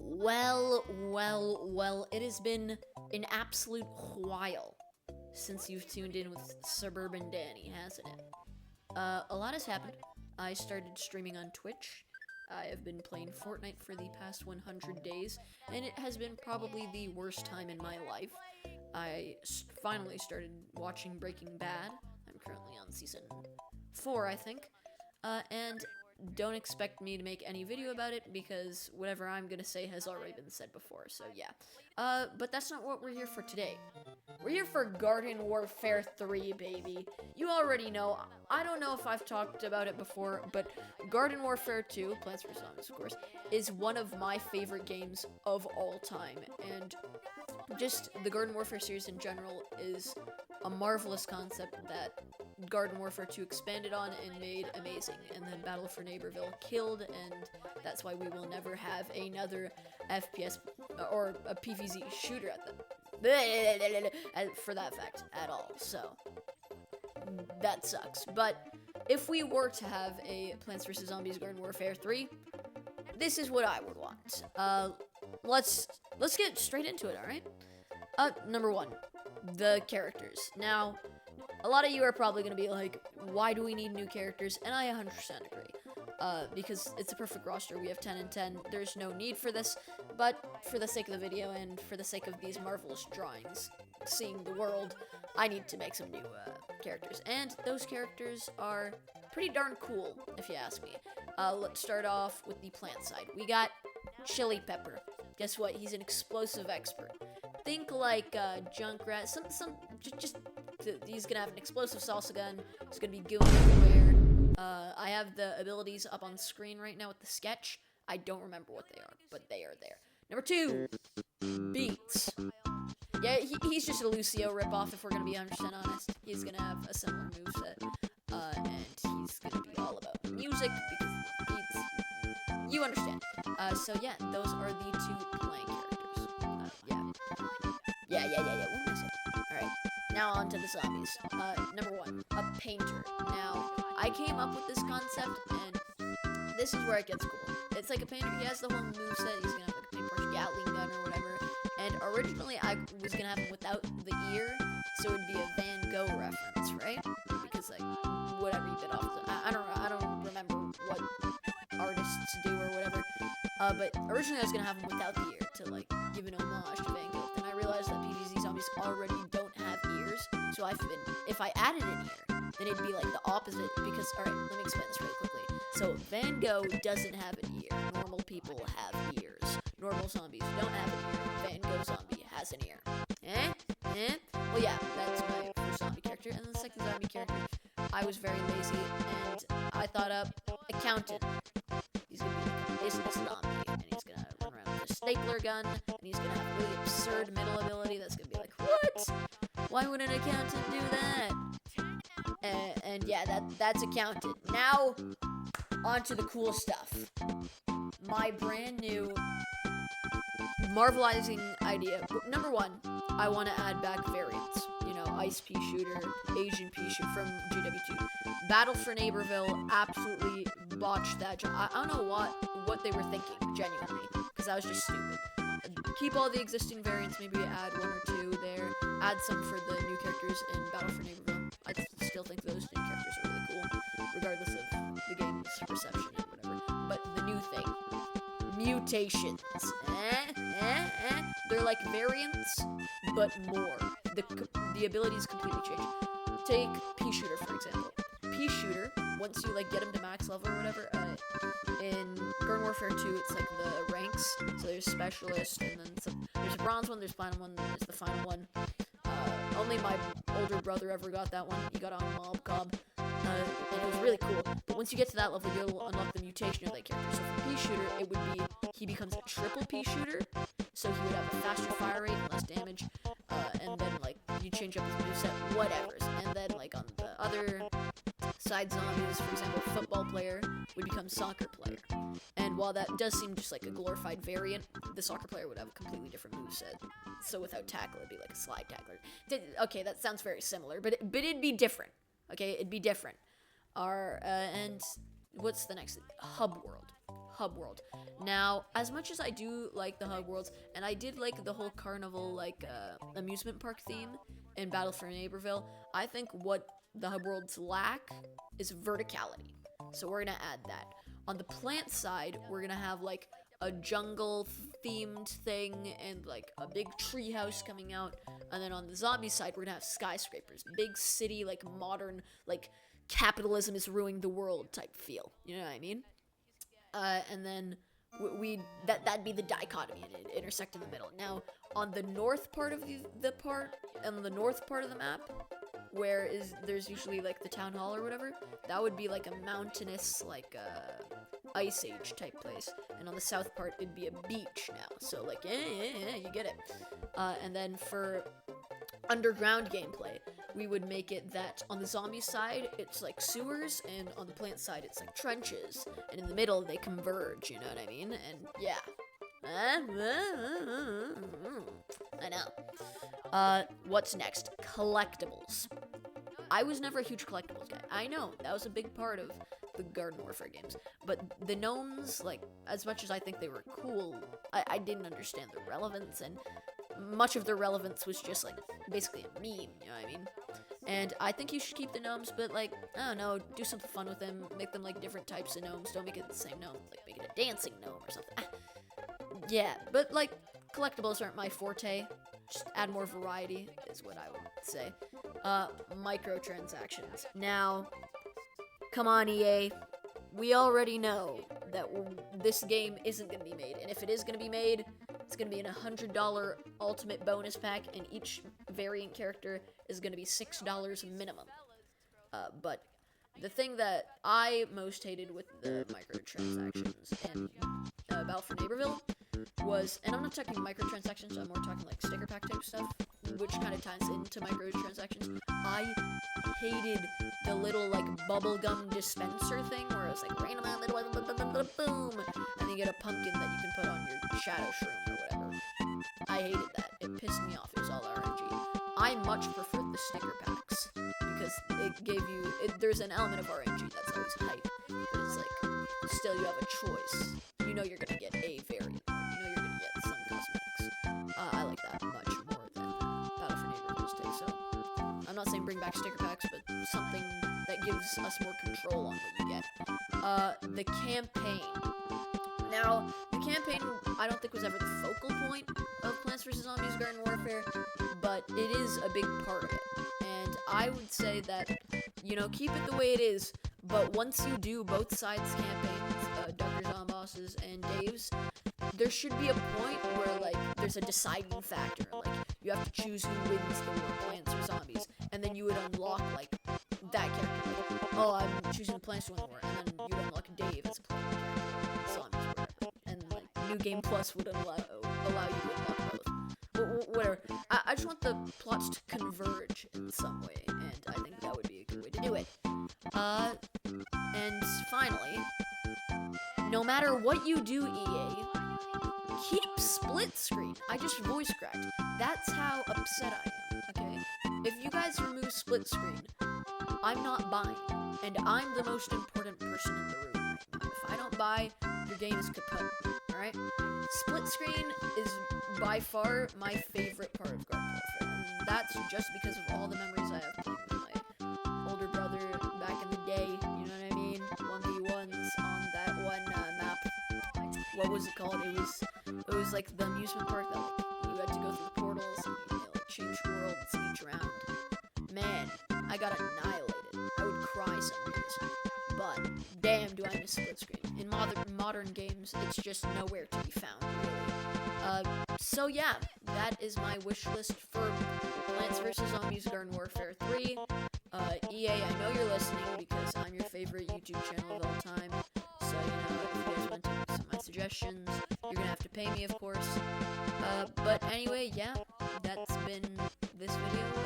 Well, it has been an absolute while since you've tuned in with Suburban Danny, hasn't it? A lot has happened. I started streaming on Twitch. I have been playing Fortnite for the past 100 days, and it has been probably the worst time in my life. I finally started watching Breaking Bad. I'm currently on season 4, I think. And don't expect me to make any video about it because whatever I'm gonna say has already been said before, so yeah. But that's not what we're here for today. We're here for Garden Warfare 3, baby. You already know. I don't know if I've talked about it before, but Garden Warfare 2, Plants vs. Zombies, of course, is one of my favorite games of all time. And just the Garden Warfare series in general is a marvelous concept that Garden Warfare 2 expanded on and made amazing. And then Battle for Neighborville killed, and that's why we will never have another FPS or a PVZ shooter at the for that fact at all. So that sucks. But if we were to have a Plants vs. Zombies Garden Warfare 3, this is what I would want. Let's get straight into it, alright? Number 1, the characters. Now, a lot of you are probably going to be like, why do we need new characters? And I 100% agree. Because it's a perfect roster. We have 10 and 10. There's no need for this, but for the sake of the video and for the sake of these marvelous drawings, seeing the world, I need to make some new characters. And those characters are pretty darn cool, if you ask me. Let's start off with the plant side. We got Chili Pepper. Guess what? He's an explosive expert. Think like Junkrat. He's gonna have an explosive salsa gun. He's gonna be going everywhere. I have the abilities up on screen right now with the sketch. I don't remember what they are, but they are there. Number 2, Beats. Yeah, he's just a Lucio ripoff, if we're gonna be 100% honest. He's gonna have a similar moveset, and he's gonna be all about music, because Beats, you understand. So yeah, those are the 2 playing characters. Yeah. What am I saying? Alright, now on to the zombies. Number 1, a painter. Now, I came up with this concept, and this is where it gets cool. It's like a painter. He has the whole moveset. He's gonna have like a paintbrush Gatling gun or whatever. And originally, I was gonna have him without the ear, so it would be a Van Gogh reference, right? Because like whatever you bit off. I don't remember what artists do or whatever. But originally, I was gonna have him without the ear to like give an homage to Van Gogh. Then I realized that PVZ zombies already don't have ears, so if I added an ear, then it'd be like the opposite, because, alright, let me explain this really quickly. So, Van Gogh doesn't have an ear. Normal people have ears. Normal zombies don't have an ear. Van Gogh zombie has an ear. Well, yeah, that's my first zombie character. And the second zombie character, I was very lazy, and I thought up accountant. He's gonna be like a business zombie, and he's gonna run around with a stapler gun, and he's gonna have really absurd middle ability that's gonna be like, what? Why would an accountant do that? And yeah, that's accounted. Now, on to the cool stuff. My brand new marvelizing idea. Number 1, I want to add back variants. You know, Ice Pea Shooter, Asian Pea Shooter from GW2. Battle for Neighborville absolutely botched that job. I don't know what they were thinking, genuinely, because that was just stupid. Keep all the existing variants, maybe add 1 or 2 there. Add some for the new characters in Battle for Neighborville. I still think those new characters are really cool, regardless of the game's reception and whatever. But the new thing, mutations. They're like variants, but more. The abilities completely change. Take Pea Shooter, for example. Pea Shooter, once you like get him to max level or whatever, in Garden Warfare 2, it's like the ranks. So there's Specialist, and then there's a Bronze one, there's Platinum one, there's the Final one. Only my older brother ever got that one. He got on Mob Cob, and it was really cool. But once you get to that level, you'll unlock the mutation of that character. So for Pea Shooter, it would be, he becomes a triple Pea Shooter, so he would have a faster fire rate and less damage, and then, like, you change up his moveset, whatevers. And then, like, on the other side zombies, for example, football player would become soccer player. And while that does seem just like a glorified variant, the soccer player would have a completely different moveset. So without tackle, it'd be like a slide tackler. Okay, that sounds very similar, but it'd be different. Okay, it'd be different. And what's the next? Hub World. hub world. Now, as much as I do like the hub worlds, and I did like the whole carnival, like, amusement park theme in Battle for Neighborville, I think what the hub worlds lack is verticality. So we're gonna add that. On the plant side, we're gonna have, like, a jungle themed thing and, like, a big tree house coming out. And then on the zombie side, we're gonna have skyscrapers, big city, like, modern, like, capitalism is ruining the world type feel. You know what I mean? And then that'd be the dichotomy, and it intersect in the middle. Now, on the north part of the north part of the map, where there's usually, like, the town hall or whatever, that would be like a mountainous, like, ice age type place. And on the south part, it'd be a beach now. So, like, yeah, you get it. And then for underground gameplay, we would make it that on the zombie side, it's like sewers, and on the plant side, it's like trenches. And in the middle, they converge, you know what I mean? And yeah. I know. What's next? Collectibles. I was never a huge collectibles guy. I know, that was a big part of the Garden Warfare games. But the gnomes, like, as much as I think they were cool, I didn't understand the relevance, and much of their relevance was just, like, basically a meme, you know what I mean? And I think you should keep the gnomes, but, like, I don't know, do something fun with them, make them, like, different types of gnomes, don't make it the same gnome, like, make it a dancing gnome or something. Yeah, but, like, collectibles aren't my forte, just add more variety is what I would say. Microtransactions. Now, come on, EA, we already know that this game isn't going to be made, and if it is going to be made, it's going to be in $100 ultimate bonus pack, and each variant character is going to be $6 minimum. But the thing that I most hated with the microtransactions in Battle for Neighborville was, and I'm not talking microtransactions, I'm more talking like sticker pack type stuff, which kind of ties into microtransactions. I hated the little, like, bubblegum dispenser thing where it was like random little boom, and you get a pumpkin that you can put on your shadow shroom or whatever. I hated that. It pissed me off. It was all RNG. I much preferred the sticker packs because it gave you, there's an element of RNG that's always hype, but it's like, still you have a choice. You know you're gonna get a variant. You know you're gonna get some cosmetics. I like that much more than Battle for Neighborville's take. So I'm not saying bring back sticker packs, but something that gives us more control on what you get. The campaign. Now, the campaign, I don't think was ever the focal point of Plants vs. Zombies Garden Warfare, but it is a big part of it. And I would say that, you know, keep it the way it is, but once you do both sides' campaigns, Dr. Zomboss's and Dave's, there should be a point where, like, there's a deciding factor. Like, you have to choose who wins the war, Plants or Zombies, and then you would unlock, like, that character. Like, oh, I'm choosing Plants to win the war, and then you'd unlock Dave as a Plant character, Zombies or whatever. And, like, New Game Plus would allow you to unlock both. Whatever. I just want the plots to converge in some way, and I think that would be a good way to do it. And finally, no matter what you do, EA, keep split screen. I just voice cracked. That's how upset I am, okay? If you guys remove split screen, I'm not buying, and I'm the most important person in the room right now. If I don't buy, your game is kaput, alright? Split screen is by far my favorite part of Garden Warfare, and that's just because of all the memories I have playing with my older brother back in the day, you know what I mean? 1v1s on that one map. What was it called? It was like the amusement park that, like, you had to go through the portals and you know, like, change worlds each round. Man, I got annihilated. I would cry some days. But damn, do I miss split screen. In modern games, it's just nowhere to be found, really. So yeah, that is my wish list for Plants vs. Zombies Garden Warfare 3. EA, I know you're listening because I'm your favorite YouTube channel of all time. So, you know, if you guys want to take some of my suggestions, you're gonna have to pay me, of course. But anyway, yeah, that's been this video.